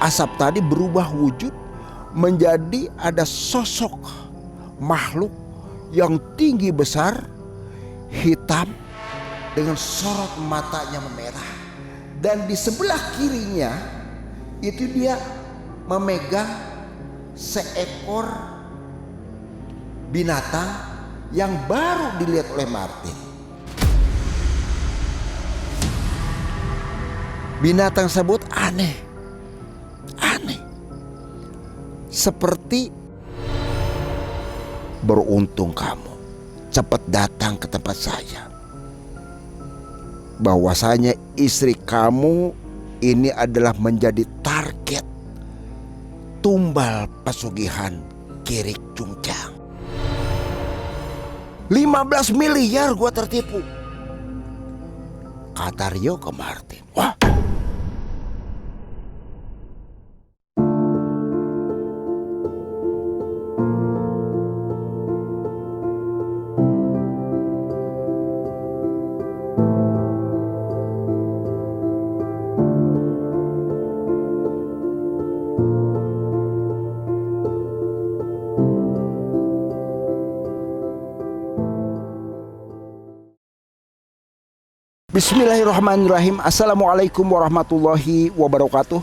asap tadi berubah wujud menjadi ada sosok makhluk yang tinggi besar, hitam, dengan sorot matanya memerah. Dan di sebelah kirinya itu dia memegang seekor binatang yang baru dilihat oleh Martin. Binatang tersebut aneh. Seperti, beruntung kamu cepat datang ke tempat saya. Bahwasanya istri kamu ini adalah menjadi target tumbal pesugihan Kirik Cungcang. 15 miliar gua tertipu, kata Rio ke Martin. Wah, Bismillahirrahmanirrahim. Assalamualaikum warahmatullahi wabarakatuh.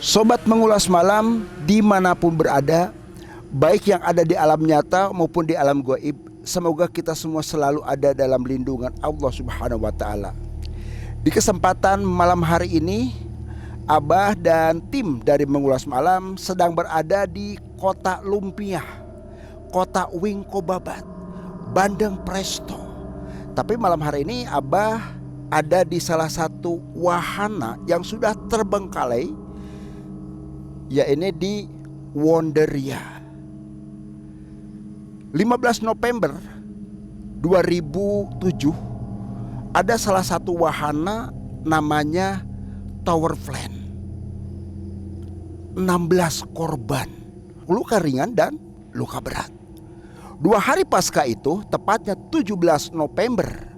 Sobat Mengulas Malam dimanapun berada, baik yang ada di alam nyata maupun di alam gaib, semoga kita semua selalu ada dalam lindungan Allah Subhanahu wa ta'ala. Di kesempatan malam hari ini, Abah dan tim dari Mengulas Malam sedang berada di kota Lumpia, kota Wingko-Babat, Bandeng Presto. Tapi malam hari ini Abah ada di salah satu wahana yang sudah terbengkalai, yaitu di Wonderia. 15 November 2007 ada salah satu wahana namanya Tower Flan. 16 korban luka ringan dan luka berat. 2 hari pasca itu, tepatnya 17 November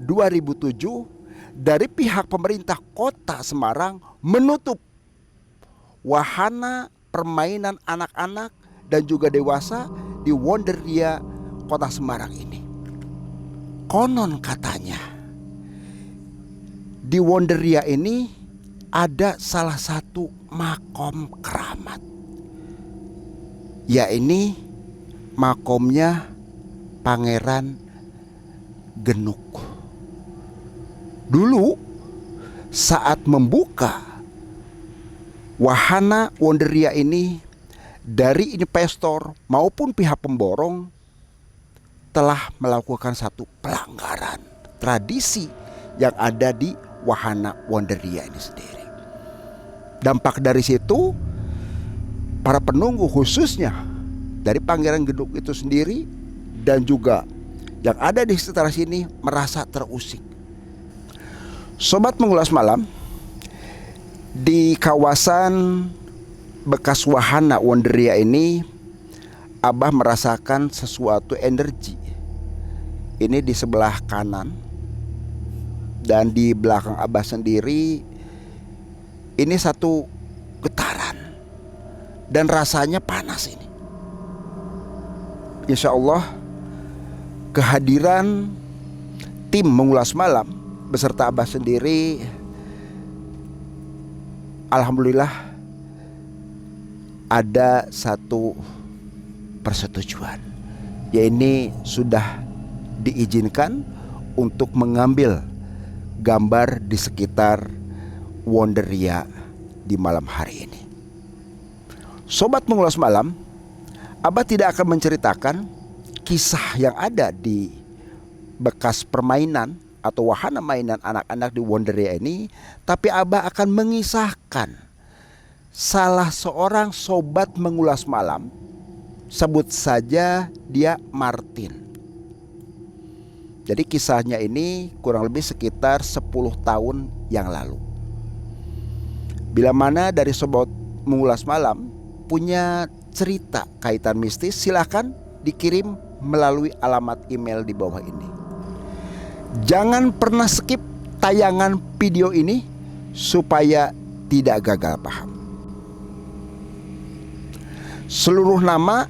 2007, dari pihak pemerintah Kota Semarang menutup wahana permainan anak-anak dan juga dewasa di Wonderia Kota Semarang ini. Konon katanya di Wonderia ini ada salah satu makom keramat, yaitu makomnya Pangeran Genuk. Dulu saat membuka wahana Wonderia ini, dari investor maupun pihak pemborong telah melakukan satu pelanggaran tradisi yang ada di wahana Wonderia ini sendiri. Dampak dari situ, para penunggu khususnya dari Pangeran Genuk itu sendiri dan juga yang ada di sekitar sini merasa terusik. Sobat Mengulas Malam, di kawasan bekas wahana Wonderia ini, Abah merasakan sesuatu energi. Ini di sebelah kanan, dan di belakang Abah sendiri ini satu getaran, dan rasanya panas ini. Insya Allah kehadiran tim Mengulas Malam beserta Abah sendiri, alhamdulillah ada satu persetujuan, yaitu sudah diizinkan untuk mengambil gambar di sekitar Wonderia di malam hari ini. Sobat Mengulas Malam, Abah tidak akan menceritakan kisah yang ada di bekas permainan atau wahana mainan anak-anak di Wonderia ini, tapi Abah akan mengisahkan salah seorang sobat Mengulas Malam, sebut saja dia Martin. Jadi kisahnya ini kurang lebih sekitar 10 tahun yang lalu. Bila mana dari sobat Mengulas Malam punya cerita kaitan mistis, silahkan dikirim melalui alamat email di bawah ini. Jangan pernah skip tayangan video ini supaya tidak gagal paham. Seluruh nama,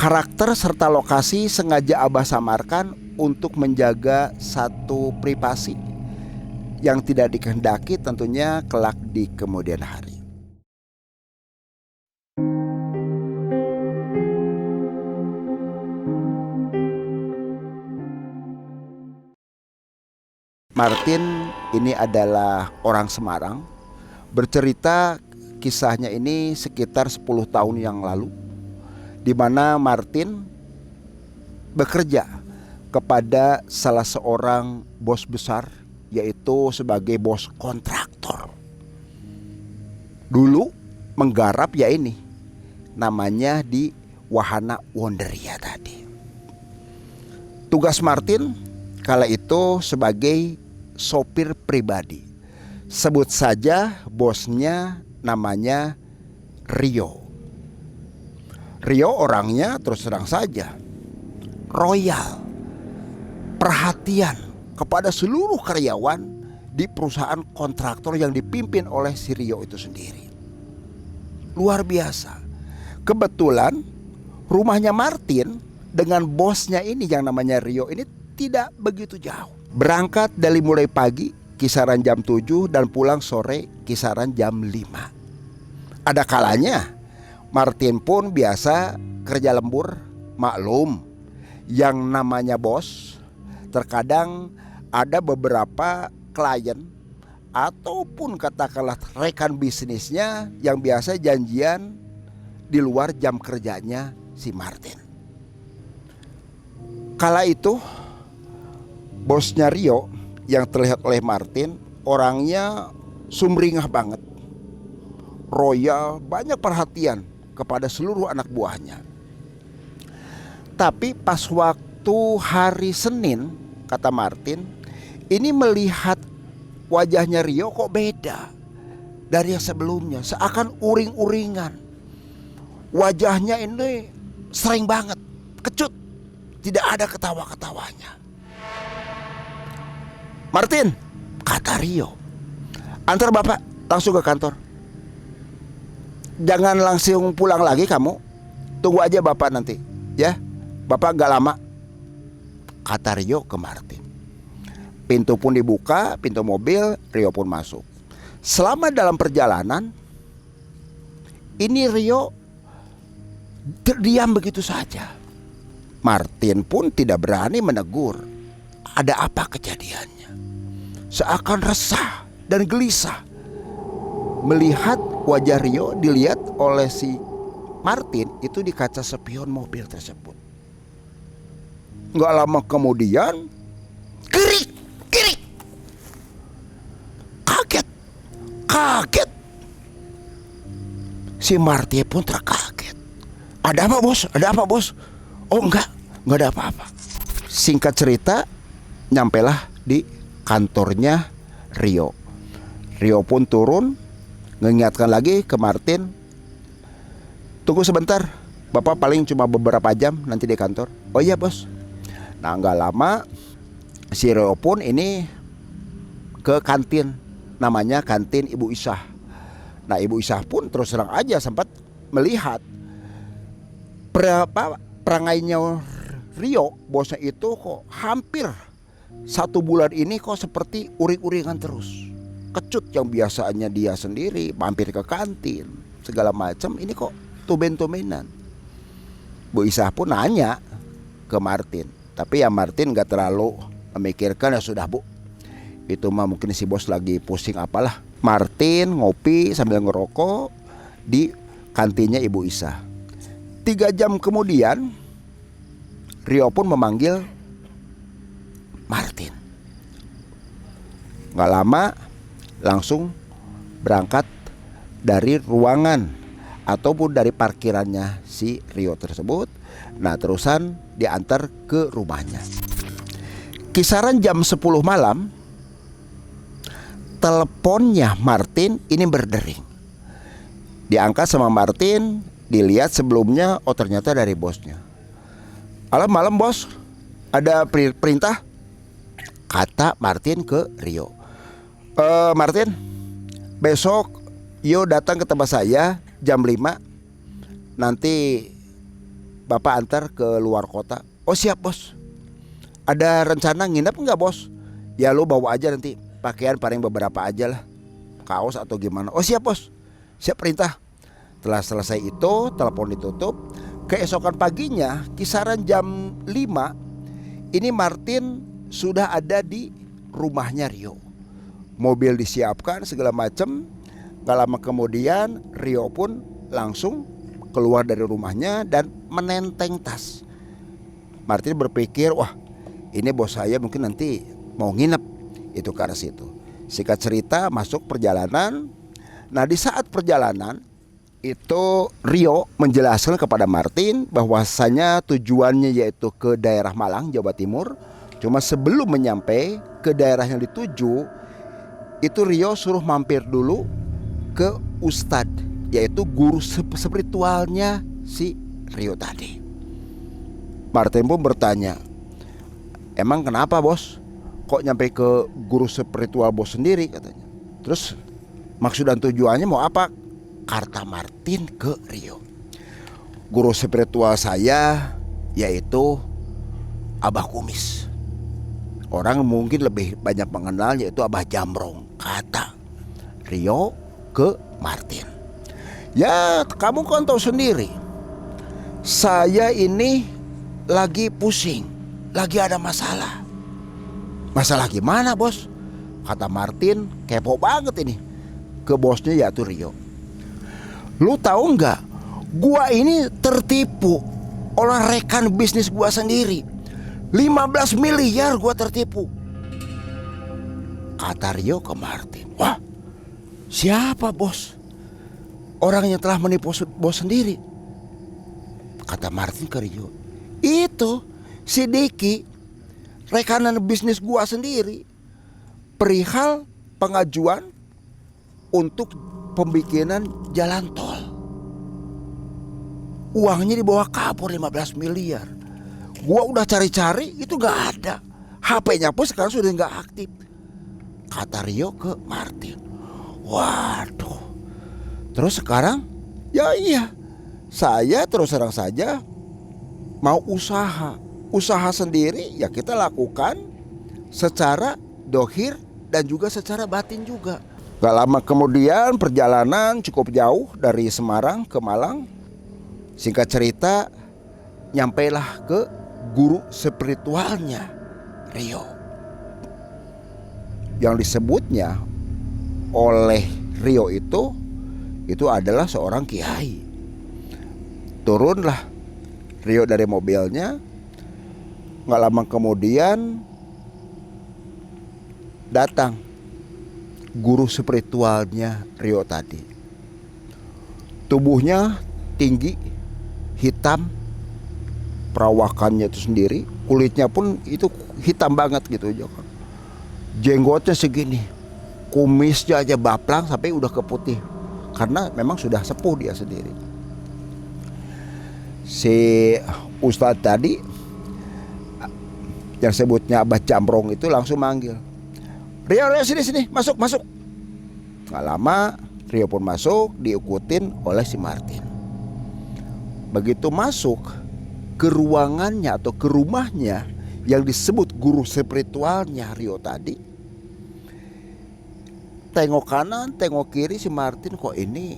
karakter serta lokasi sengaja Abah samarkan untuk menjaga satu privasi yang tidak dikehendaki tentunya kelak di kemudian hari. Martin ini adalah orang Semarang. Bercerita kisahnya ini sekitar 10 tahun yang lalu, di mana Martin bekerja kepada salah seorang bos besar, yaitu sebagai bos kontraktor. Dulu menggarap ya ini, namanya di Wahana Wonderia tadi. Tugas Martin kala itu sebagai sopir pribadi. Sebut saja bosnya namanya Rio. Rio orangnya terus terang saja royal, perhatian kepada seluruh karyawan di perusahaan kontraktor yang dipimpin oleh si Rio itu sendiri. Luar biasa. Kebetulan rumahnya Martin dengan bosnya ini yang namanya Rio ini tidak begitu jauh. Berangkat dari mulai pagi kisaran jam 7 dan pulang sore kisaran jam 5. Ada kalanya Martin pun biasa kerja lembur. Maklum, yang namanya bos, terkadang ada beberapa klien ataupun katakanlah rekan bisnisnya yang biasa janjian di luar jam kerjanya si Martin. Kala itu bosnya Rio yang terlihat oleh Martin orangnya sumringah banget, royal, banyak perhatian kepada seluruh anak buahnya. Tapi pas waktu hari Senin, kata Martin, ini melihat wajahnya Rio kok beda dari yang sebelumnya, seakan uring-uringan. Wajahnya ini sering banget kecut, tidak ada ketawa-ketawanya. Martin, kata Rio, antar bapak langsung ke kantor. Jangan langsung pulang lagi kamu, tunggu aja bapak nanti, ya. Bapak gak lama, kata Rio ke Martin. Pintu pun dibuka, pintu mobil, Rio pun masuk. Selama dalam perjalanan, ini Rio terdiam begitu saja. Martin pun tidak berani menegur. Ada apa kejadiannya? Seakan resah dan gelisah melihat wajah Rio dilihat oleh si Martin itu di kaca spion mobil tersebut. Gak lama kemudian, gerik, kaget. Si Martin pun terkaget. Ada apa bos? Oh enggak ada apa-apa. Singkat cerita, nyampelah di kantornya Rio. Rio pun turun, mengingatkan lagi ke Martin, tunggu sebentar, bapak paling cuma beberapa jam nanti di kantor. Oh iya bos. Nah gak lama si Rio pun ini ke kantin, namanya kantin Ibu Isah. Nah Ibu Isah pun terus terang aja sempat melihat perangainya Rio, bosnya itu kok hampir 1 bulan ini kok seperti uring-uringan terus. Kecut yang biasanya dia sendiri mampir ke kantin segala macam, ini kok tumben-tumbenan. Bu Isah pun nanya ke Martin, tapi ya Martin gak terlalu memikirkan, ya sudah bu, itu mah mungkin si bos lagi pusing apalah. Martin ngopi sambil ngerokok di kantinnya Ibu Isah. 3 jam kemudian Rio pun memanggil Martin. Gak lama langsung berangkat dari ruangan ataupun dari parkirannya si Rio tersebut. Nah terusan diantar ke rumahnya. Kisaran jam 10 malam, teleponnya Martin ini berdering. Diangkat sama Martin, dilihat sebelumnya, oh ternyata dari bosnya. Malam bos, ada perintah, kata Martin ke Rio. Martin, besok yo datang ke tempat saya jam 5. nanti Bapak antar ke luar kota. Oh siap bos. Ada rencana nginep nggak bos? Ya lo bawa aja nanti pakaian paling beberapa aja lah, kaos atau gimana. Oh siap bos, siap perintah. Setelah selesai itu telepon ditutup. Keesokan paginya kisaran jam 5 ini Martin sudah ada di rumahnya Rio. Mobil disiapkan segala macam. Gak lama kemudian Rio pun langsung keluar dari rumahnya dan menenteng tas. Martin berpikir, wah ini bos saya mungkin nanti mau nginep. Itu ke arah situ. Singkat cerita masuk perjalanan. Nah di saat perjalanan itu Rio menjelaskan kepada Martin bahwasanya tujuannya yaitu ke daerah Malang, Jawa Timur. Cuma sebelum menyampai ke daerah yang dituju, itu Rio suruh mampir dulu ke Ustadz, yaitu guru spiritualnya si Rio tadi. Martin pun bertanya, emang kenapa bos? Kok nyampe ke guru spiritual bos sendiri katanya. Terus maksud dan tujuannya mau apa? Kata Martin ke Rio, guru spiritual saya yaitu Abah Kumis. Orang mungkin lebih banyak mengenal yaitu Abah Jamrong, kata Rio ke Martin. Ya kamu kan tahu sendiri, saya ini lagi pusing, lagi ada masalah. Masalah gimana bos? Kata Martin kepo banget ini ke bosnya yaitu Rio. Lu tahu nggak? Gua ini tertipu oleh rekan bisnis gua sendiri. 15 miliar gua tertipu. Kata Rio ke Martin. Wah, siapa bos? Orang yang telah menipu bos sendiri. Kata Martin ke Rio. Itu si Diki, rekanan bisnis gua sendiri. Perihal pengajuan untuk pembikinan jalan tol. Uangnya dibawa kabur 15 miliar. Gua udah cari-cari itu gak ada. HP-nya pun sekarang sudah gak aktif. Kata Rio ke Martin. Waduh. Terus sekarang? Ya iya, saya terus terang saja mau usaha. Usaha sendiri ya kita lakukan secara dohir dan juga secara batin juga. Gak lama kemudian perjalanan cukup jauh dari Semarang ke Malang. Singkat cerita nyampailah ke guru spiritualnya Rio. Yang disebutnya oleh Rio itu adalah seorang kiai. Turunlah Rio dari mobilnya. Gak lama kemudian datang guru spiritualnya Rio tadi. Tubuhnya tinggi, hitam, perawakannya itu sendiri, kulitnya pun itu hitam banget gitu aja. Jenggotnya segini, kumisnya aja baplang sampai udah keputih karena memang sudah sepuh dia sendiri. Si Ustadz tadi yang sebutnya Abah Jamrong itu langsung manggil, Rio sini masuk. Gak lama Rio pun masuk, diikutin oleh si Martin. Begitu masuk ke ruangannya atau ke rumahnya yang disebut guru spiritualnya Rio tadi, tengok kanan tengok kiri si Martin, kok ini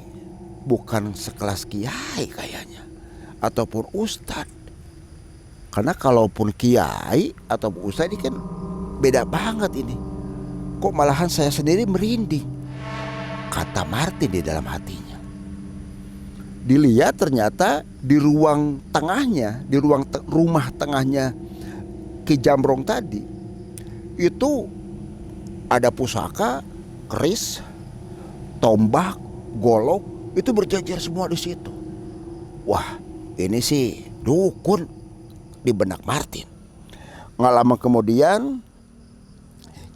bukan sekelas kiai kayaknya ataupun ustadz. Karena kalaupun kiai atau ustadz ini kan beda banget ini. Kok malahan saya sendiri merinding, kata Martin di dalam hatinya. Dilihat ternyata di ruang tengahnya, di ruang rumah tengahnya Ki Jamrong tadi, itu ada pusaka, keris, tombak, golok, itu berjajar semua di situ. Wah, ini sih dukun di benak Martin. Nggak lama kemudian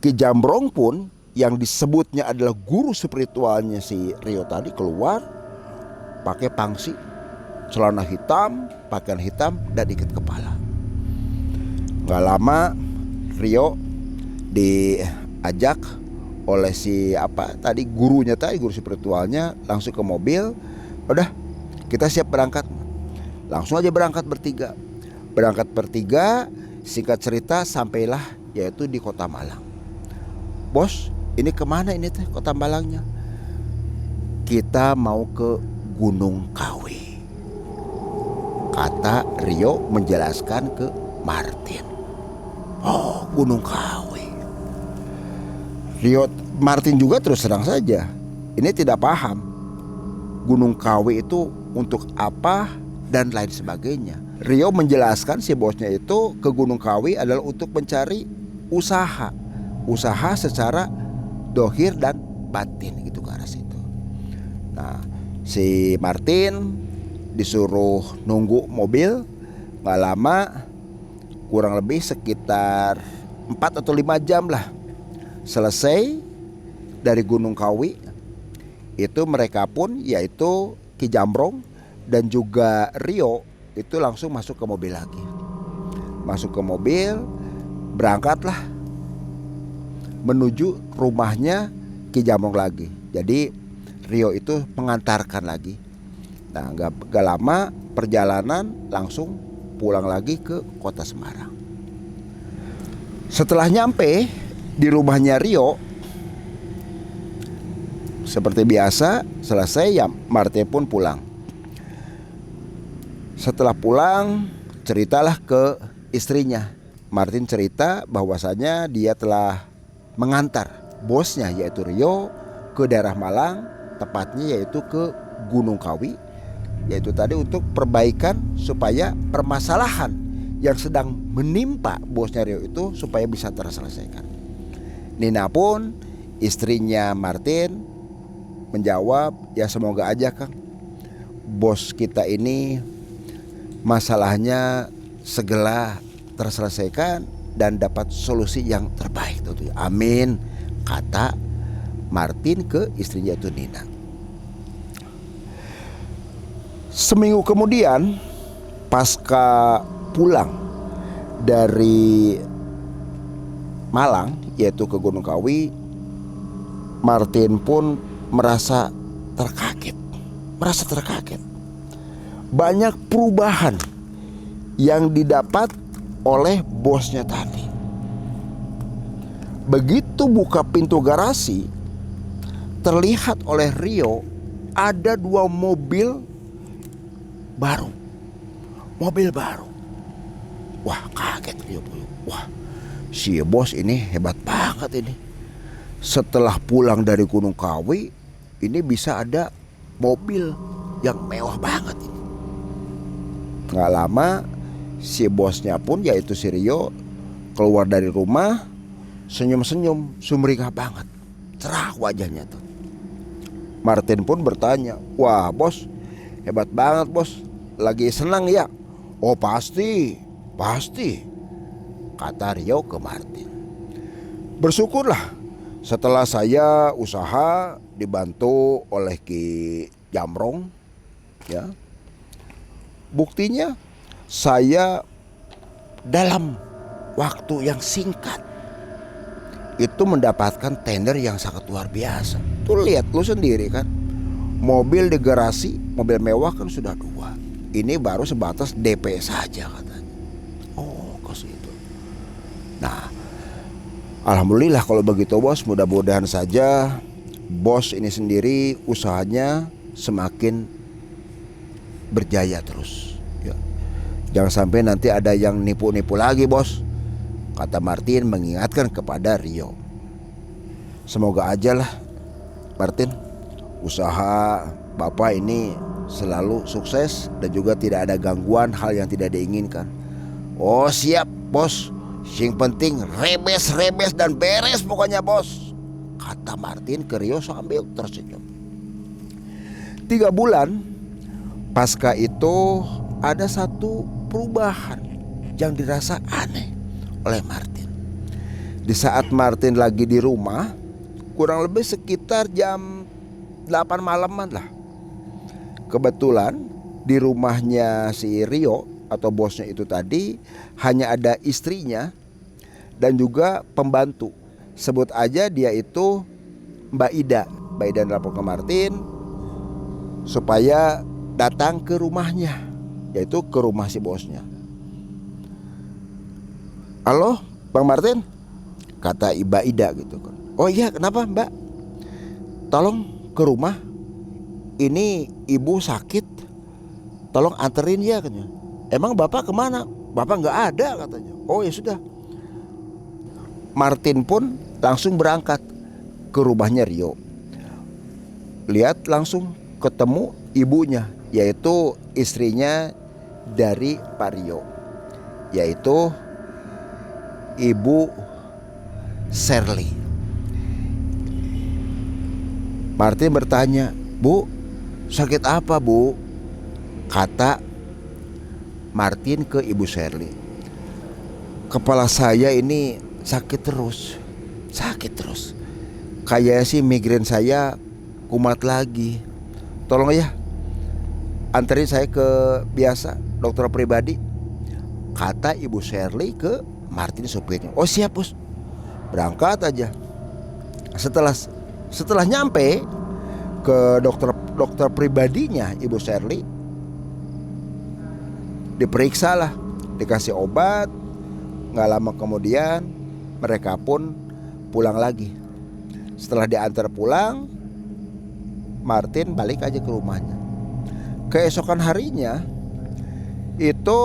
Ki Jamrong pun yang disebutnya adalah guru spiritualnya si Rio tadi keluar pakai pangsi, celana hitam, pakaian hitam dan ikat kepala. Gak lama Rio diajak oleh si guru spiritualnya langsung ke mobil. Udah kita siap berangkat. Langsung aja berangkat bertiga. Berangkat bertiga, singkat cerita sampailah yaitu di Kota Malang. Bos, ini kemana ini teh Kota Malangnya? Kita mau ke Gunung Kawi, kata Rio menjelaskan ke Martin. Oh, Gunung Kawi. Martin juga terus terang saja, ini tidak paham Gunung Kawi itu untuk apa dan lain sebagainya. Rio menjelaskan si bosnya itu ke Gunung Kawi adalah untuk mencari usaha secara dohir dan batin gitu ke arah situ. Nah, si Martin disuruh nunggu mobil, gak lama, kurang lebih sekitar 4 atau 5 jam lah selesai dari Gunung Kawi. Itu mereka pun yaitu Ki Jambrong dan juga Rio itu langsung masuk ke mobil lagi. Masuk ke mobil, berangkatlah menuju rumahnya Ki Jambrong lagi. Jadi Rio itu mengantarkan lagi. Nah, gak lama perjalanan langsung pulang lagi ke kota Semarang. Setelah nyampe di rumahnya Rio, seperti biasa selesai ya Martin pun pulang. Setelah pulang ceritalah ke istrinya. Martin cerita bahwasanya dia telah mengantar bosnya yaitu Rio ke daerah Malang, tepatnya yaitu ke Gunung Kawi, yaitu tadi untuk perbaikan supaya permasalahan yang sedang menimpa bosnya Rio itu supaya bisa terselesaikan. Nina pun istrinya Martin menjawab, ya semoga aja Kang, bos kita ini masalahnya segera terselesaikan dan dapat solusi yang terbaik tentunya. Amin, kata Martin ke istrinya itu Nina. Seminggu kemudian pasca pulang dari Malang yaitu ke Gunung Kawi, Martin pun merasa terkaget. Banyak perubahan yang didapat oleh bosnya tadi. Begitu buka pintu garasi, terlihat oleh Rio ada 2 mobil baru. Wah, kaget Rio. Wah, si bos ini hebat banget ini. Setelah pulang dari Gunung Kawi, ini bisa ada mobil yang mewah banget ini. Gak lama si bosnya pun yaitu si Rio keluar dari rumah, senyum-senyum, sumringah banget, cerah wajahnya tuh. Martin pun bertanya, wah bos, hebat banget bos, lagi senang ya? Oh pasti, kata Rio ke Martin. Bersyukurlah setelah saya usaha dibantu oleh Ki Jambrong, ya. Buktinya saya dalam waktu yang singkat itu mendapatkan tender yang sangat luar biasa. Tuh lihat lu sendiri kan, mobil di garasi, mobil mewah kan sudah 2. Ini baru sebatas DP saja katanya. Oh kos itu. Nah, alhamdulillah kalau begitu bos, mudah-mudahan saja bos ini sendiri usahanya semakin berjaya terus ya. Jangan sampai nanti ada yang nipu-nipu lagi bos, kata Martin mengingatkan kepada Rio. Semoga aja lah Martin, usaha bapak ini selalu sukses dan juga tidak ada gangguan hal yang tidak diinginkan. Oh siap bos, yang penting rebes dan beres pokoknya bos, kata Martin ke Rio sambil tersenyum. 3 bulan pasca itu ada satu perubahan yang dirasa aneh oleh Martin. Di saat Martin lagi di rumah, kurang lebih sekitar jam 8 malaman lah, kebetulan di rumahnya si Rio atau bosnya itu tadi hanya ada istrinya dan juga pembantu. Sebut aja dia itu Mbak Ida. Mbak Ida nelpon ke Martin supaya datang ke rumahnya, yaitu ke rumah si bosnya. Halo Bang Martin, kata Mbak Ida gitu kan. Oh iya, kenapa Mbak? Tolong ke rumah, ini ibu sakit, tolong anterin ya katanya. Emang bapak kemana? Bapak nggak ada katanya. Oh ya sudah. Martin pun langsung berangkat ke rumahnya Rio. Lihat langsung ketemu ibunya, yaitu istrinya dari Pak Rio, yaitu Ibu Shirley. Martin bertanya, Bu, sakit apa Bu? Kata Martin ke Ibu Shirley, kepala saya ini sakit terus. Kayak sih migrain saya kumat lagi. Tolong ya, anterin saya ke biasa dokter pribadi, kata Ibu Shirley ke Martin sopirnya. Oh siap bos, berangkat aja. Setelah nyampe ke dokter pribadinya Ibu Shirley, diperiksa lah, dikasih obat. Gak lama kemudian mereka pun pulang lagi. Setelah diantar pulang, Martin balik aja ke rumahnya. Keesokan harinya itu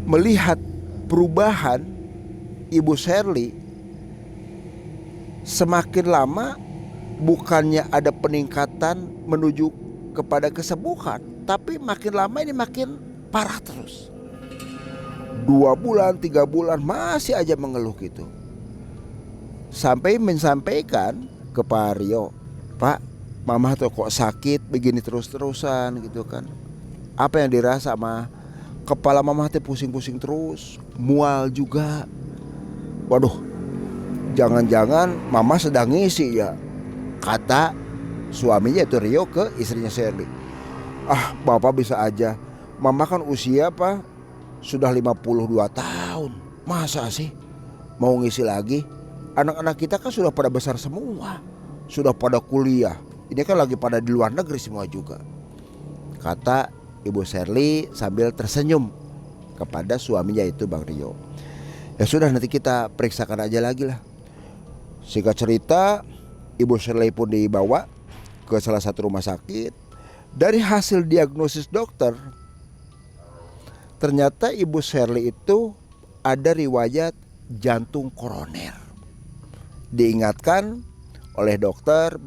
melihat perubahan Ibu Shirley. Semakin lama bukannya ada peningkatan menuju kepada kesembuhan, tapi makin lama ini makin parah terus. 2 bulan, 3 bulan masih aja mengeluh gitu. Sampai menyampaikan ke Pak Rio, Pak, Mama tuh kok sakit begini terus-terusan gitu kan. Apa yang dirasa mah? Kepala Mama tuh pusing-pusing terus, mual juga. Waduh, jangan-jangan Mama sedang ngisi ya, kata suaminya itu Rio ke istrinya Shirley. Ah, Bapak bisa aja, Mama kan usia Pak sudah 52 tahun. Masa sih mau ngisi lagi? Anak-anak kita kan sudah pada besar semua, sudah pada kuliah. Ini kan lagi pada di luar negeri semua juga, kata Ibu Shirley sambil tersenyum kepada suaminya itu Bang Rio. Ya sudah, nanti kita periksakan aja lagi lah. Singkat cerita, Ibu Shirley pun dibawa ke salah satu rumah sakit. Dari hasil diagnosis dokter, ternyata Ibu Shirley itu ada riwayat jantung koroner. Diingatkan oleh dokter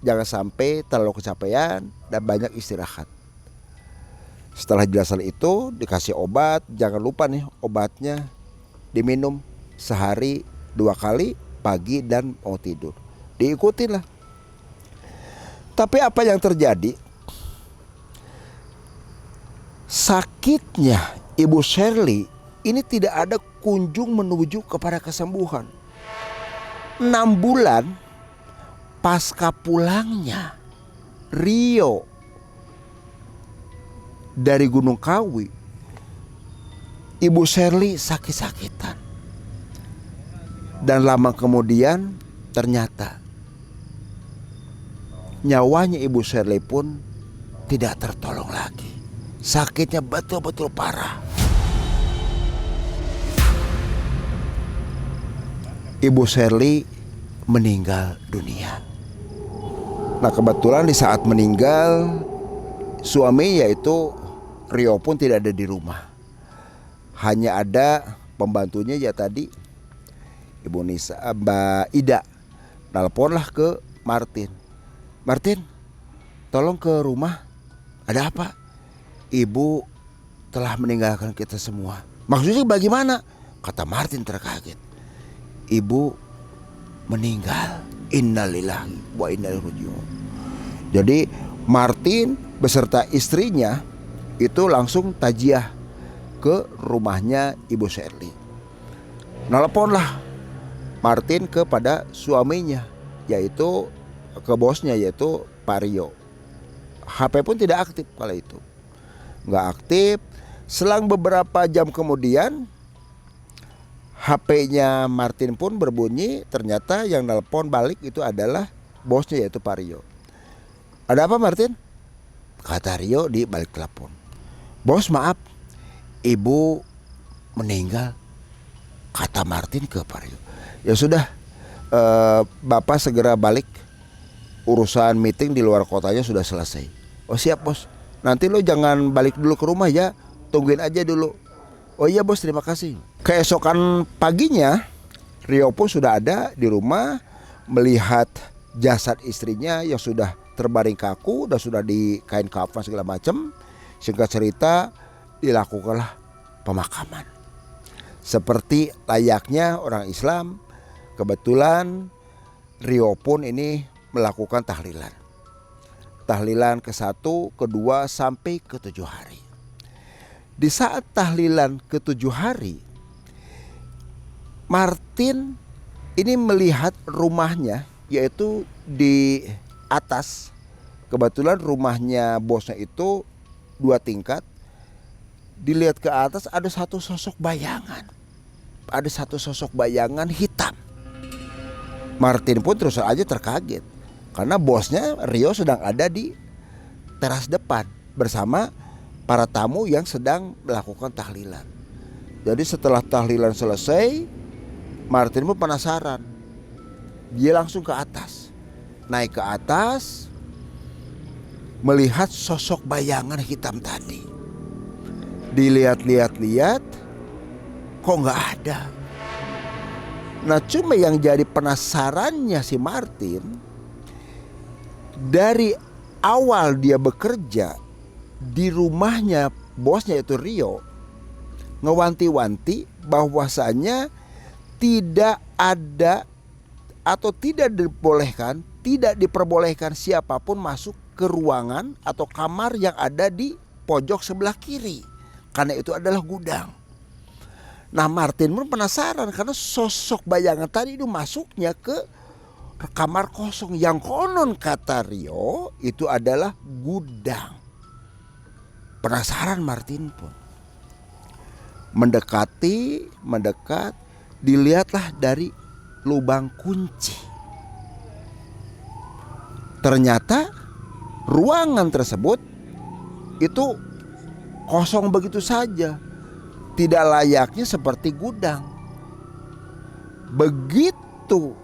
jangan sampai terlalu kecapean dan banyak istirahat. Setelah jelasan itu dikasih obat. Jangan lupa nih, obatnya diminum sehari 2 kali, pagi dan mau tidur. Diikutin lah. Tapi apa yang terjadi? Sakitnya Ibu Shirley ini tidak ada kunjung menuju kepada kesembuhan. 6 bulan pasca pulangnya Rio dari Gunung Kawi, Ibu Shirley sakit-sakitan. Dan lama kemudian ternyata nyawanya Ibu Shirley pun tidak tertolong lagi. Sakitnya betul-betul parah. Ibu Shirley meninggal dunia. Nah, kebetulan di saat meninggal, suami yaitu Rio pun tidak ada di rumah. Hanya ada pembantunya ya tadi, Ibu Nisa, Mbak Ida. Nelponlah ke Martin. Martin, tolong ke rumah. Ada apa? Ibu telah meninggalkan kita semua. Maksudnya bagaimana? Kata Martin terkaget. Ibu meninggal. Innalillahi wa inna ilaihi raji'un. Jadi Martin beserta istrinya itu langsung tajiah ke rumahnya Ibu Shirley. Nelponlah Martin kepada suaminya, yaitu ke bosnya, yaitu Pak Rio. HP pun tidak aktif kala itu, nggak aktif. Selang beberapa jam kemudian HP-nya Martin pun berbunyi. Ternyata yang nelpon balik itu adalah bosnya, yaitu Pak Rio. Ada apa Martin? kata Rio di balik telepon. Bos maaf, ibu meninggal, kata Martin ke Pak Rio. Ya sudah, Bapak segera balik, urusan meeting di luar kotanya sudah selesai. Oh siap bos, nanti lo jangan balik dulu ke rumah ya, tungguin aja dulu. Oh iya bos, terima kasih. Keesokan paginya Rio pun sudah ada di rumah, melihat jasad istrinya yang sudah terbaring kaku dan sudah di kain kafan segala macam. Singkat cerita, dilakukanlah pemakaman seperti layaknya orang Islam. Kebetulan Rio pun ini melakukan tahlilan. Tahlilan ke-1, ke-2 sampai ke-7 hari. Di saat tahlilan ke-7 hari, Martin ini melihat rumahnya, yaitu di atas. Kebetulan rumahnya bosnya itu 2 tingkat. Dilihat ke atas ada satu sosok bayangan. Ada satu sosok bayangan hitam. Martin pun terus aja terkaget, karena bosnya Rio sedang ada di teras depan bersama para tamu yang sedang melakukan tahlilan. Jadi setelah tahlilan selesai, Martin pun penasaran. Dia langsung ke atas, naik ke atas, melihat sosok bayangan hitam tadi. Dilihat-lihat, kok gak ada. Nah cuma yang jadi penasarannya si Martin, dari awal dia bekerja di rumahnya bosnya itu Rio, ngewanti-wanti bahwasanya tidak ada atau tidak diperbolehkan siapapun masuk ke ruangan atau kamar yang ada di pojok sebelah kiri, karena itu adalah gudang. Nah Martin pun penasaran karena sosok bayangan tadi itu masuknya ke kamar kosong yang konon kata Rio itu adalah gudang. Penasaran Martin pun mendekat, dilihatlah dari lubang kunci. Ternyata ruangan tersebut itu kosong begitu saja, tidak layaknya seperti gudang. Begitu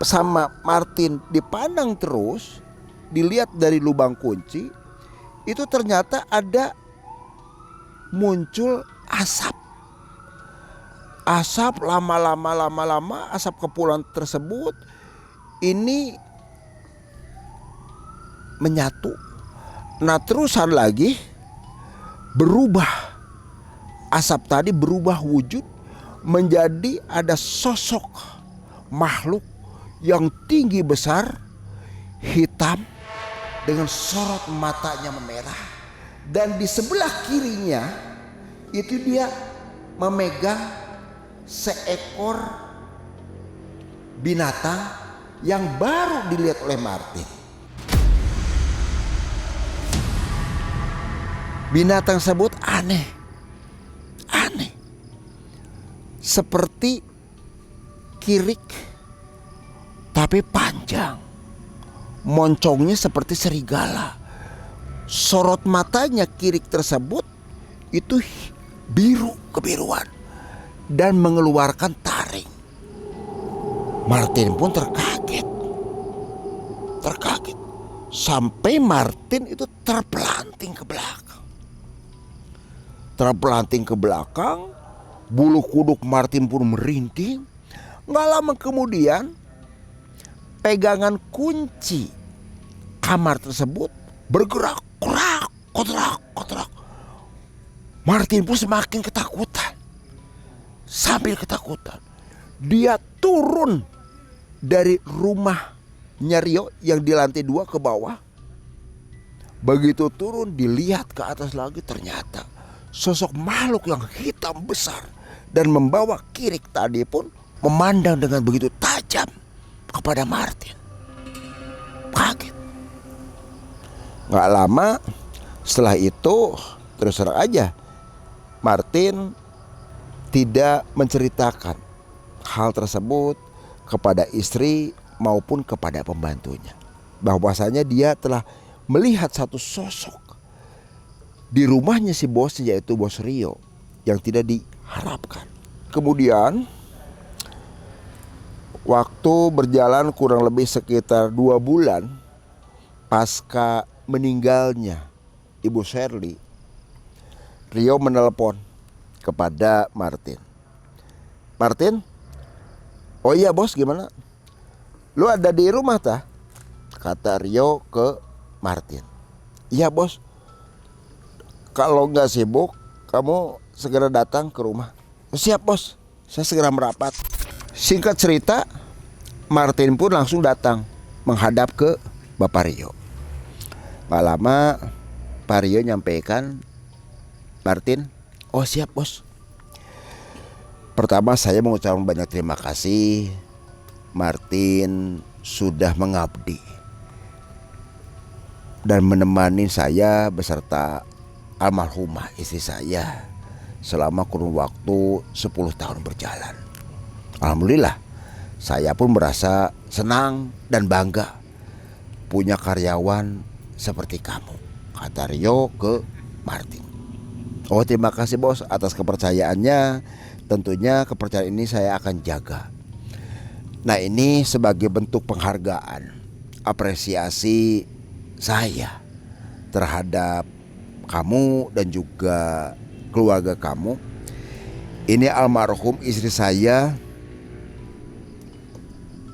sama Martin dipandang terus, dilihat dari lubang kunci, itu ternyata ada muncul asap. Asap lama-lama asap kepulan tersebut ini menyatu. Nah terusan lagi berubah, asap tadi berubah wujud menjadi ada sosok makhluk yang tinggi besar, hitam, dengan sorot matanya memerah. Dan di sebelah kirinya itu dia memegang seekor binatang yang baru dilihat oleh Martin. Binatang tersebut aneh, seperti kirik tapi panjang, moncongnya seperti serigala. Sorot matanya kirik tersebut itu kebiruan dan mengeluarkan taring. Martin pun terkaget sampai Martin itu terpelanting ke belakang. Bulu kuduk Martin pun merinding. Gak lama kemudian pegangan kunci kamar tersebut bergerak, kotrak. Martin pun semakin ketakutan. Sambil ketakutan, dia turun dari rumahnya Rio yang di lantai 2 ke bawah. Begitu turun, dilihat ke atas lagi, ternyata sosok makhluk yang hitam besar dan membawa kirik tadi pun memandang dengan begitu tajam kepada Martin. Kaget. Gak lama setelah itu, terus terang aja, Martin tidak menceritakan hal tersebut kepada istri maupun kepada pembantunya, bahwasanya dia telah melihat satu sosok di rumahnya si bosnya, yaitu bos Rio, yang tidak diharapkan. Kemudian waktu berjalan kurang lebih sekitar 2 bulan pasca meninggalnya Ibu Shirley, Rio menelpon kepada Martin. Martin, oh iya bos, gimana? Lu ada di rumah tah? Kata Rio ke Martin. Iya bos, kalau nggak sibuk kamu segera datang ke rumah. Oh, siap bos, saya segera merapat. Singkat cerita, Martin pun langsung datang menghadap ke Bapak Rio. Gak lama Pak Rio nyampaikan, Martin, oh siap bos. Pertama saya mengucapkan banyak terima kasih, Martin sudah mengabdi dan menemani saya beserta almarhumah istri saya selama kurun waktu 10 tahun berjalan. Alhamdulillah, saya pun merasa senang dan bangga punya karyawan seperti kamu, kata Rio ke Martin. Oh terima kasih bos atas kepercayaannya. Tentunya kepercayaan ini saya akan jaga. Nah ini sebagai bentuk penghargaan, apresiasi saya terhadap kamu dan juga keluarga kamu. Ini almarhum istri saya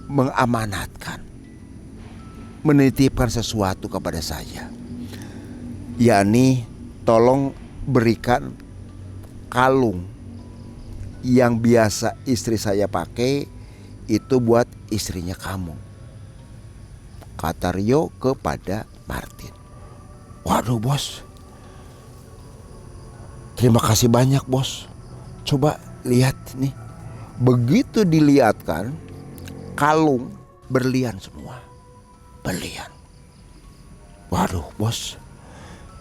mengamanatkan, menitipkan sesuatu kepada saya, yakni tolong berikan kalung yang biasa istri saya pakai itu buat istrinya kamu, kata Rio kepada Martin. Waduh bos, terima kasih banyak bos. Coba lihat nih. Begitu dilihatkan, kalung berlian semua, berlian. Waduh bos,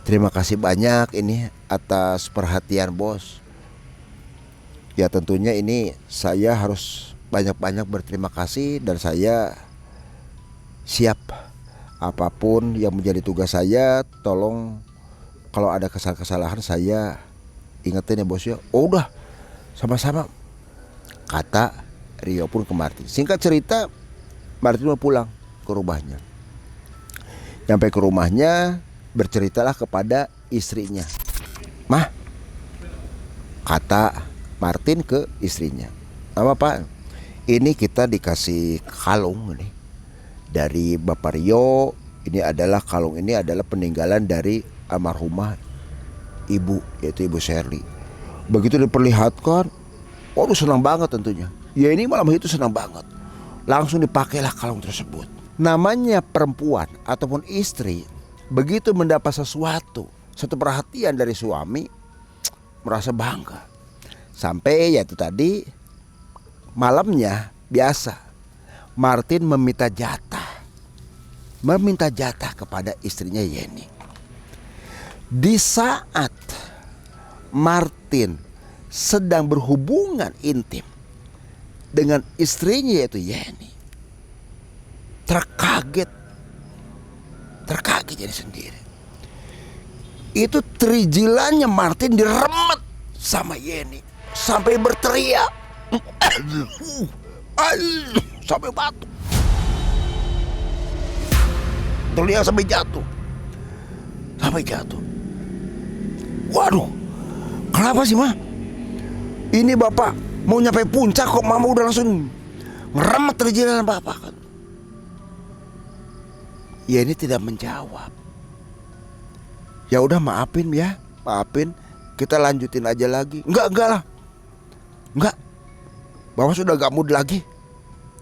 terima kasih banyak ini atas perhatian bos. Ya tentunya ini saya harus banyak-banyak berterima kasih dan saya siap apapun yang menjadi tugas saya. Tolong kalau ada kesalahan saya ingetin ya bos ya. Oh udah, sama-sama, kata Rio pun ke Martin. Singkat cerita, Martin mau pulang ke rumahnya. Sampai ke rumahnya, berceritalah kepada istrinya. Mah, kata Martin ke istrinya, apa pak? Ini kita dikasih kalung nih dari Bapak Rio. Ini adalah kalung ini adalah peninggalan dari almarhumah ibu, yaitu Ibu Shirley. Begitu diperlihatkan, waduh senang banget tentunya. Ya ini malam itu senang banget. Langsung dipakailah kalung tersebut. Namanya perempuan ataupun istri, begitu mendapat sesuatu, satu perhatian dari suami, merasa bangga. Sampai ya itu tadi, malamnya biasa Martin meminta jatah kepada istrinya Yeni. Di saat Martin sedang berhubungan intim dengan istrinya yaitu Yeni, terkaget jadi sendiri. Itu terijilannya Martin diremet sama Yeni sampai berteriak, sampai batuk, teriak sampai jatuh. Waduh, kenapa sih mah? Ini bapak mau nyampe puncak kok mama udah langsung ngeremet terijilan bapak kan? Ya ini tidak menjawab. Ya udah maafin, kita lanjutin aja lagi. Enggak lah. Enggak, Bapak sudah gak mood lagi,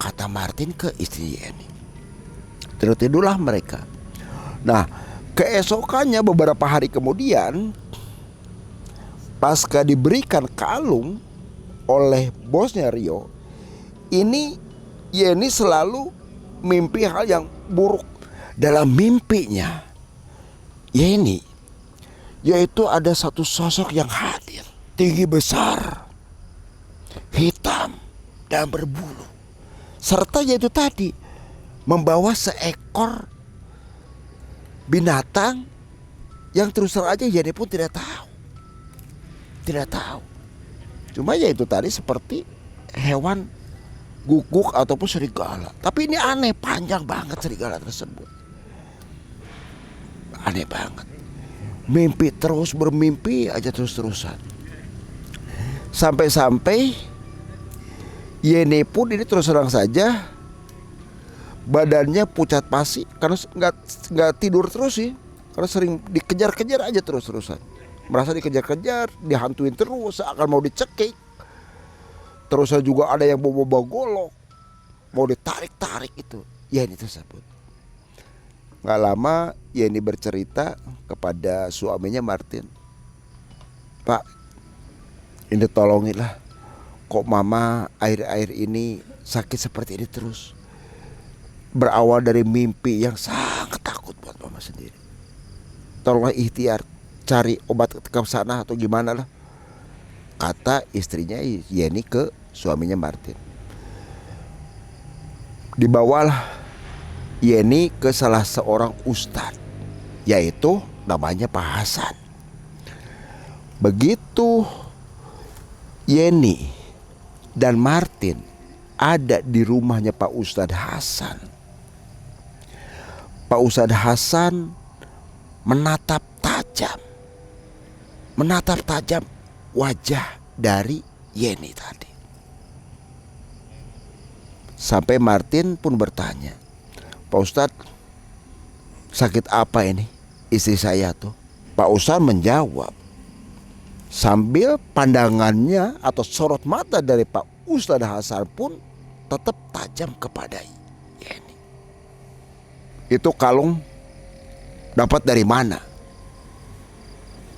kata Martin ke istri Yeni. Tidurlah mereka. Nah keesokannya beberapa hari kemudian, pasca diberikan kalung oleh bosnya Rio, ini Yeni selalu mimpi hal yang buruk. Dalam mimpinya Yeni, yaitu ada satu sosok yang hadir, tinggi besar, hitam dan berbulu, serta yaitu tadi membawa seekor binatang yang terus terang aja Yeni pun tidak tahu. Tidak tahu. Cuma ya itu tadi seperti hewan guguk ataupun serigala. Tapi ini aneh, panjang banget serigala tersebut. Aneh banget. Mimpi terus, bermimpi aja terus-terusan. Sampai-sampai Yeni pun ini terus terang saja badannya pucat pasi karena nggak tidur terus sih, karena sering dikejar-kejar aja terus-terusan. Merasa dikejar-kejar, dihantuin terus, akan mau dicekik. Terus juga ada yang bawa golok, mau ditarik-tarik itu. Yeni tersebut. Nggak lama Yeni bercerita kepada suaminya Martin, "Pak, ini tolonginlah. Kok mama akhir-akhir ini sakit seperti ini terus. Berawal dari mimpi yang sangat takut buat mama sendiri. Tolonglah ikhtiar, cari obat ke sana atau gimana lah." Kata istrinya Yeni ke suaminya Martin. Dibawalah Yeni ke salah seorang ustadz, yaitu namanya Pak Hasan. Begitu Yeni dan Martin ada di rumahnya Pak Ustadz Hasan, Pak Ustadz Hasan menatap tajam wajah dari Yeni tadi. Sampai Martin pun bertanya, "Pak Ustadz, sakit apa ini istri saya tuh?" Pak Ustadz menjawab sambil pandangannya atau sorot mata dari Pak Ustadz Hasan pun tetap tajam kepada Yeni. "Itu kalung dapat dari mana?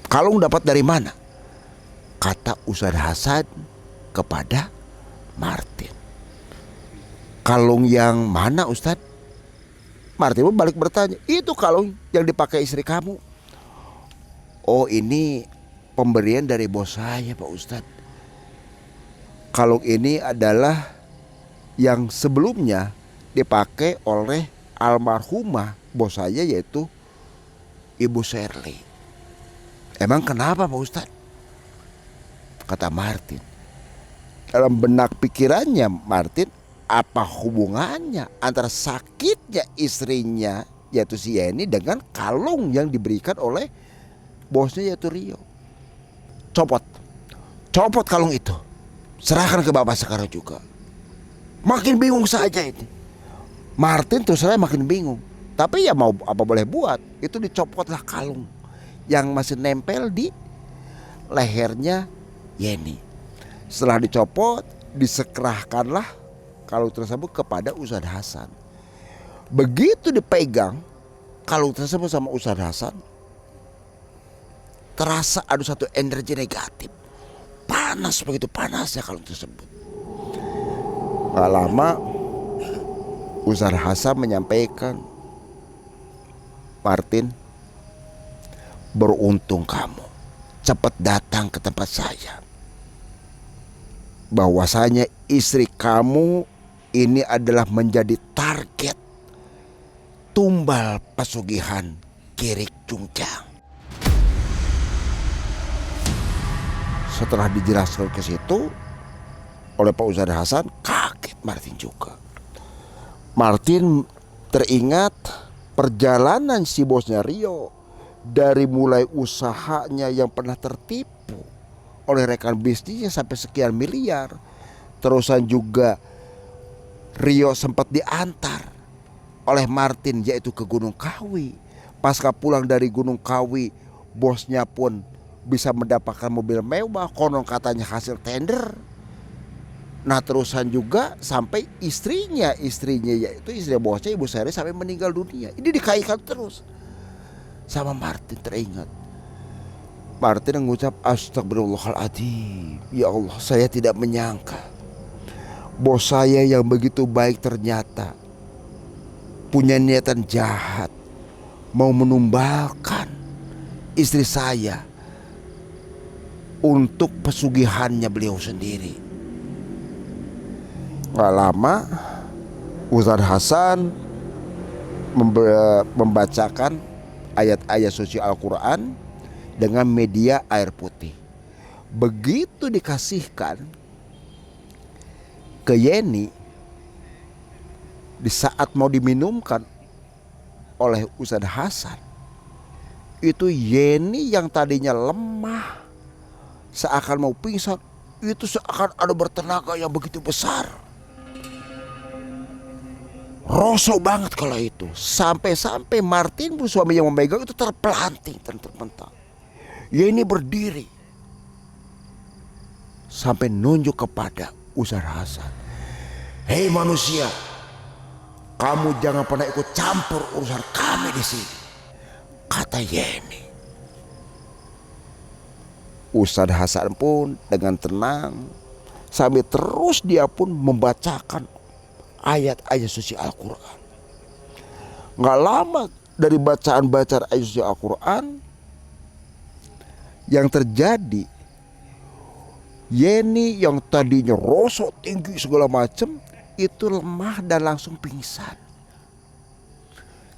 Kalung dapat dari mana?" kata Ustadz Hasan kepada Martin. "Kalung yang mana Ustadz?" Martin pun balik bertanya, "Itu kalung yang dipakai istri kamu." "Oh, ini pemberian dari bos saya Pak Ustadz. Kalung ini adalah yang sebelumnya dipakai oleh almarhumah bos saya, yaitu Ibu Shirley." "Emang kenapa Pak Ustadz?" kata Martin. Dalam benak pikirannya Martin, apa hubungannya antara sakitnya istrinya yaitu si Yeni dengan kalung yang diberikan oleh bosnya yaitu Rio. Copot kalung itu, serahkan ke bapak sekarang juga." Makin bingung saja ini Martin, terus saya makin bingung. Tapi ya mau apa boleh buat, itu dicopotlah kalung yang masih nempel di lehernya Yeni. Setelah dicopot, disekerahkanlah kalung tersebut kepada Ustadz Hasan. Begitu dipegang kalung tersebut sama Ustadz Hasan, terasa ada satu energi negatif. Panas, begitu panasnya kalung tersebut. Gak lama Ustadz Hasan menyampaikan, "Martin, beruntung kamu cepat datang ke tempat saya. Bahwasanya istri kamu ini adalah menjadi target tumbal pesugihan Kirik Cungcang." Setelah dijelaskan ke situ oleh Pak Ustadz Hasan, kaget Martin juga. Martin teringat perjalanan si bosnya Rio dari mulai usahanya yang pernah tertipu oleh rekan bisnisnya sampai sekian miliar. Terusan juga Rio sempat diantar oleh Martin yaitu ke Gunung Kawi. Pasca pulang dari Gunung Kawi, bosnya pun bisa mendapatkan mobil mewah, konon katanya hasil tender. Nah terusan juga sampai istrinya yaitu istri bosnya Ibu Sari sampai meninggal dunia. Ini dikaitkan terus sama Martin. Teringat Martin mengucap, "Astagfirullahaladzim, ya Allah, saya tidak menyangka bos saya yang begitu baik ternyata punya niatan jahat, mau menumbalkan istri saya untuk pesugihannya beliau sendiri." Gak lama Ustadz Hasan membacakan ayat-ayat suci Al-Quran dengan media air putih. Begitu dikasihkan ke Yeni, di saat mau diminumkan oleh Ustadz Hasan, itu Yeni yang tadinya lemah, seakan mau pingsan, itu seakan ada bertenaga yang begitu besar. Rosok banget kalau itu. Sampai-sampai Martin pun suami yang memegang itu terpelanting dan terpental. Yeni berdiri sampai nunjuk kepada Ustadz Hasan. Hei manusia, kamu jangan pernah ikut campur urusan kami di sini, kata Yeni. Ustadz Hasan pun dengan tenang sambil terus dia pun membacakan ayat-ayat suci Al-Quran. Gak lama dari bacaan-bacaan ayat suci Al-Quran, yang terjadi Yeni yang tadinya rosok tinggi segala macam itu lemah dan langsung pingsan.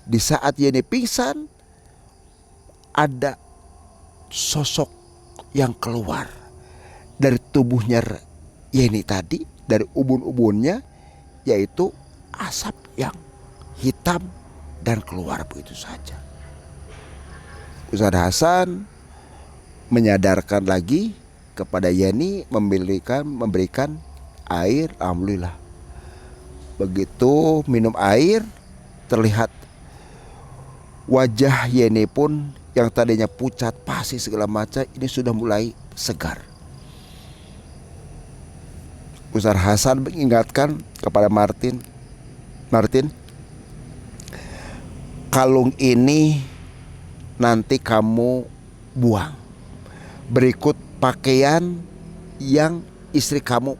Di saat Yeni pingsan, ada sosok yang keluar dari tubuhnya Yeni tadi, dari ubun-ubunnya, yaitu asap yang hitam dan keluar begitu saja. Ustadz Hasan menyadarkan lagi kepada Yeni, memberikan air. Alhamdulillah, begitu minum air, terlihat wajah Yeni pun yang tadinya pucat pasi segala macam ini sudah mulai segar. Ustadz Hasan mengingatkan kepada Martin, kalung ini nanti kamu buang, berikut pakaian yang istri kamu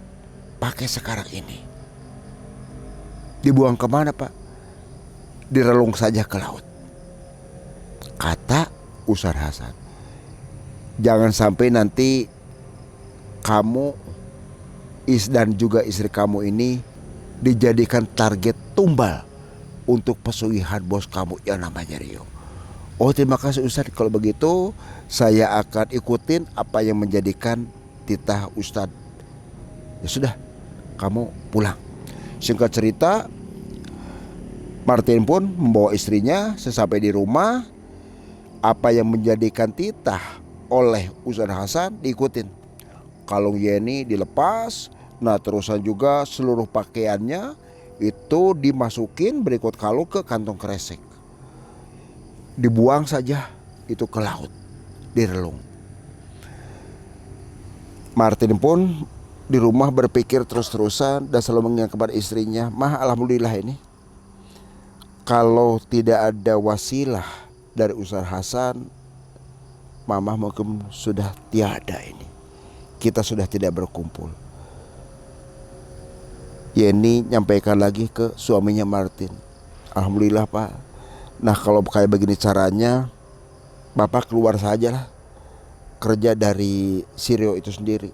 pakai sekarang ini. Dibuang kemana Pak? Direlung saja ke laut, kata Ustadz Hasan. Jangan sampai nanti kamu dan juga istri kamu ini dijadikan target tumbal untuk pesugihan bos kamu yang namanya Rio. Oh terima kasih Ustadz, kalau begitu saya akan ikutin apa yang menjadikan titah Ustadz. Ya sudah, kamu pulang. Singkat cerita, Martin pun membawa istrinya. Sesampai di rumah, apa yang menjadikan titah oleh Ustadz Hasan diikutin. Kalung Yeni dilepas, nah terusan juga seluruh pakaiannya itu dimasukin berikut kalung ke kantong kresek. Dibuang saja itu ke laut, direlung. Martin pun di rumah berpikir terus-terusan dan selalu mengingat kepada istrinya, "Mah, alhamdulillah ini kalau tidak ada wasilah dari Ustadz Hasan, Mama mungkin sudah tiada ini. Kita sudah tidak berkumpul." Yeni nyampaikan lagi ke suaminya Martin, "Alhamdulillah Pak. Nah kalau kayak begini caranya, Bapak keluar saja lah kerja dari si Rio itu sendiri.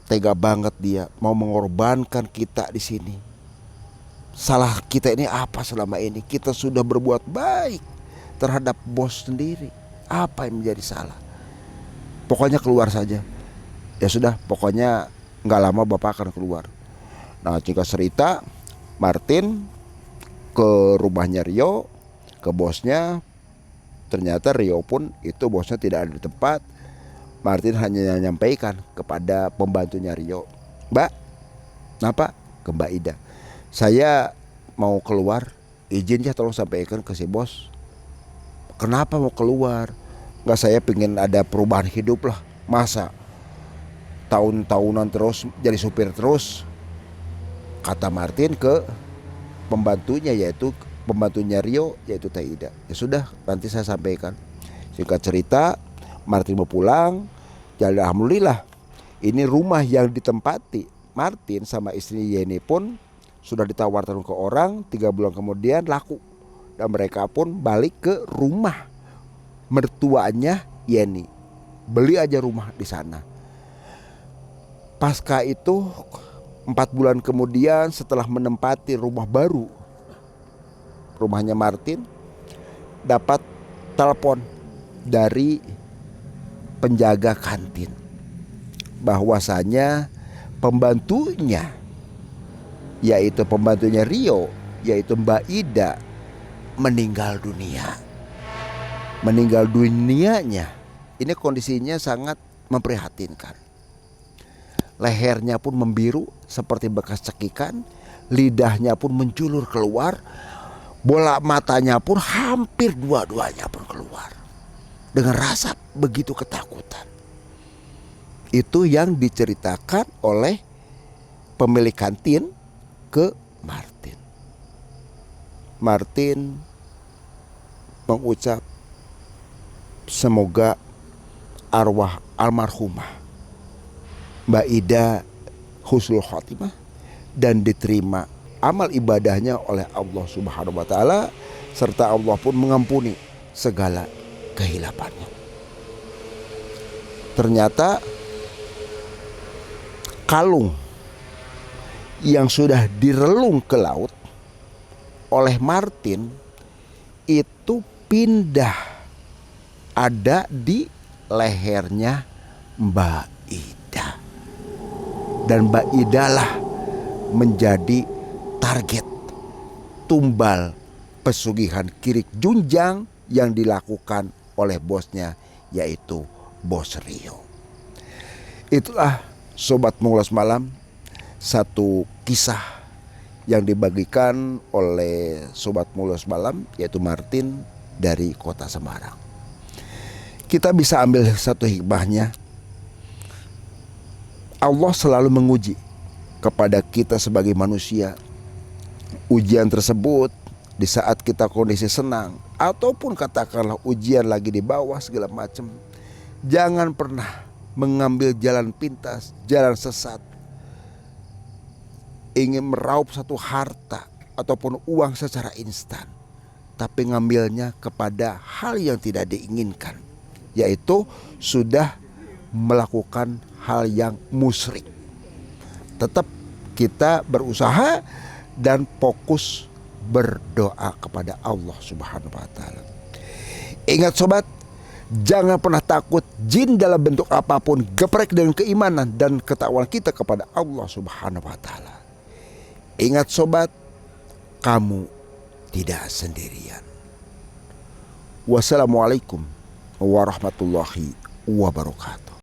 Tega banget dia mau mengorbankan kita di sini. Salah kita ini apa selama ini? Kita sudah berbuat baik terhadap bos sendiri. Apa yang menjadi salah? Pokoknya keluar saja." Ya sudah, pokoknya nggak lama Bapak akan keluar. Nah jika cerita, Martin ke rumahnya Rio, ke bosnya. Ternyata Rio pun itu bosnya tidak ada di tempat. Martin hanya menyampaikan kepada pembantunya Rio, "Mbak, kenapa?" Ke Mbak Ida, "Saya mau keluar, izin ya tolong sampaikan ke si bos." "Kenapa mau keluar?" "Nggak, saya pengen ada perubahan hidup lah. Masa tahun-tahunan terus jadi supir terus," kata Martin ke pembantunya, yaitu pembantunya Rio, yaitu Teh Ida. "Ya sudah, nanti saya sampaikan." Singkat cerita, Martin mau pulang. Jadi alhamdulillah, ini rumah yang ditempati Martin sama istri Yeni pun sudah ditawarkan ke orang. 3 bulan kemudian laku, dan mereka pun balik ke rumah mertuanya Yeni. Beli aja rumah di sana. Pasca itu 4 bulan kemudian, setelah menempati rumah baru, rumahnya Martin, dapat telepon dari penjaga kantin bahwasanya pembantunya, yaitu pembantunya Rio, yaitu Mbak Ida, meninggal dunia. Meninggal dunianya ini kondisinya sangat memprihatinkan. Lehernya pun membiru seperti bekas cekikan, lidahnya pun menjulur keluar, bola matanya pun hampir dua-duanya pun keluar dengan rasa begitu ketakutan. Itu yang diceritakan oleh pemilik kantin ke Martin. Martin mengucap, semoga arwah almarhumah Mbak Ida husnul khotimah dan diterima amal ibadahnya oleh Allah Subhanahu wa taala, serta Allah pun mengampuni segala kehilapannya. Ternyata kalung yang sudah direlung ke laut oleh Martin itu pindah ada di lehernya Mbak Ida. Dan Mbak Ida lah menjadi target tumbal pesugihan kirik junjang yang dilakukan oleh bosnya, yaitu Bos Rio. Itulah Sobat Mengulas Malam, satu kisah yang dibagikan oleh Sobat Mengulas Malam, yaitu Martin dari kota Semarang. Kita bisa ambil satu hikmahnya. Allah selalu menguji kepada kita sebagai manusia. Ujian tersebut di saat kita kondisi senang, ataupun katakanlah ujian lagi di bawah segala macam, jangan pernah mengambil jalan pintas, jalan sesat, ingin meraup satu harta ataupun uang secara instan, tapi ngambilnya kepada hal yang tidak diinginkan, yaitu sudah melakukan hal yang musyrik. Tetap kita berusaha dan fokus berdoa kepada Allah Subhanahu wa taala. Ingat sobat, jangan pernah takut jin dalam bentuk apapun, geprek dengan keimanan dan ketakwaan kita kepada Allah Subhanahu wa taala. Ingat sobat, kamu tidak sendirian. Wassalamualaikum warahmatullahi wabarakatuh.